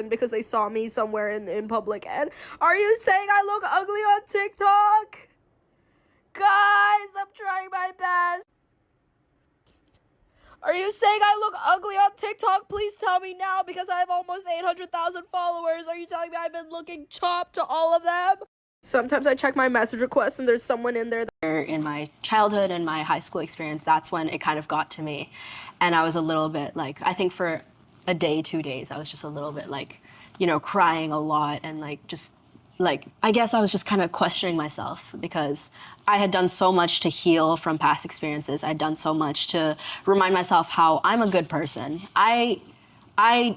because they saw me somewhere in public. And are you saying I look ugly on TikTok? Guys, I'm trying my best. Are you saying I look ugly on TikTok? Please tell me now, because I have almost 800,000 followers. Are you telling me I've been looking chopped to all of them? Sometimes I check my message requests and there's someone in there. In my childhood and my high school experience, that's when it kind of got to me. And I was a little bit like, I think for a day, 2 days, I was just a little bit like, you know, crying a lot and like just like, I guess I was just kind of questioning myself because I had done so much to heal from past experiences. I'd done so much to remind myself how I'm a good person. I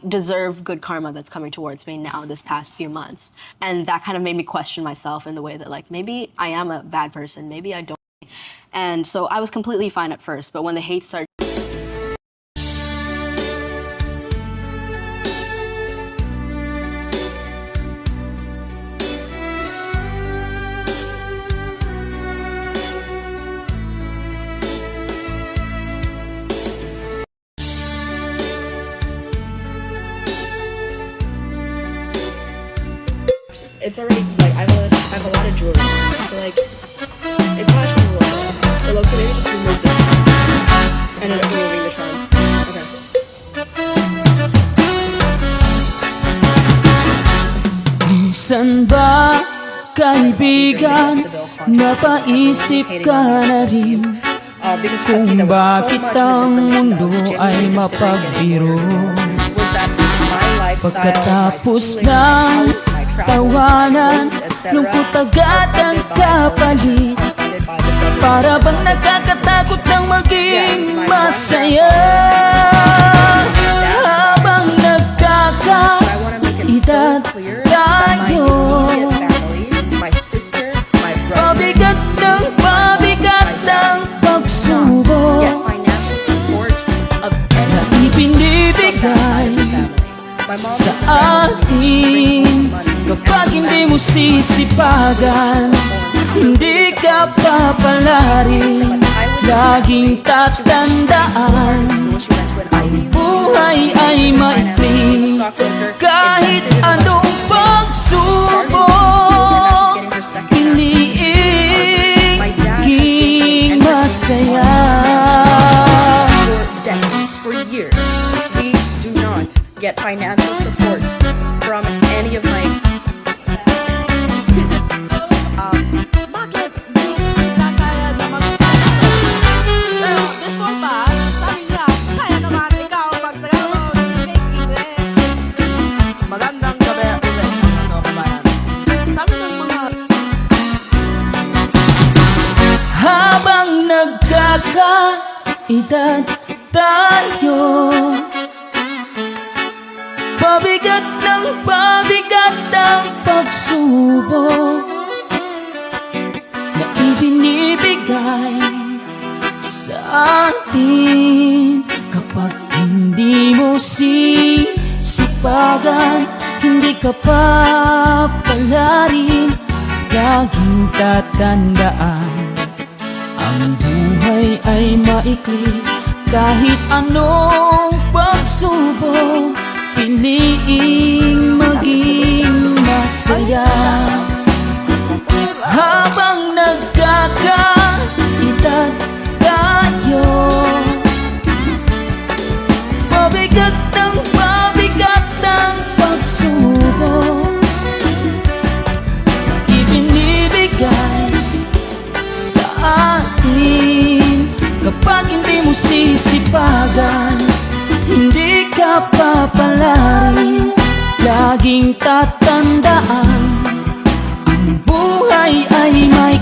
deserve good karma that's coming towards me now this past few months. And that kind of made me question myself in the way that like, maybe I am a bad person, maybe I don't. And so I was completely fine at first, but when the hate started, It's already, like, I have a lot of jewelry. So, like, it clashes a little bit. But look, maybe just remove this. Ended up removing the charm. Okay. Minsan ba, kaibigan, napaisip ka na rin kung bakit ang mundo ay mapagbiro? Pagkatapos ng tawanan, lungkot agad ang kapalit. Para bang nakakatakot ng maging masaya? Habang nagkakaedad tayo, pabigat ng pagsubok na ibinibigay sa atin. Kapag hindi mo sisipagan, hindi ka papalarin. Laging tatandaan, ang buhay ay maikli. Kahit anong pagsubok, iniiging masaya. For years, we do not get financial support from any of my habang nagkakaedad tayo, pabigat ang pagsubok na ibinibigay sa atin. Kapag hindi mo sisipagan, hindi ka papalarin. Laging tatandaan, ang buhay ay maikli. Kahit anong pagsubok, piliing maging masaya. Habang nagkakaedad tayo, pabigat ng pagsubok na ibinibigay sa atin. Kapag hindi mo sisipagan, hindi ka papalarin. Laging tatandaan, ang buhay ay may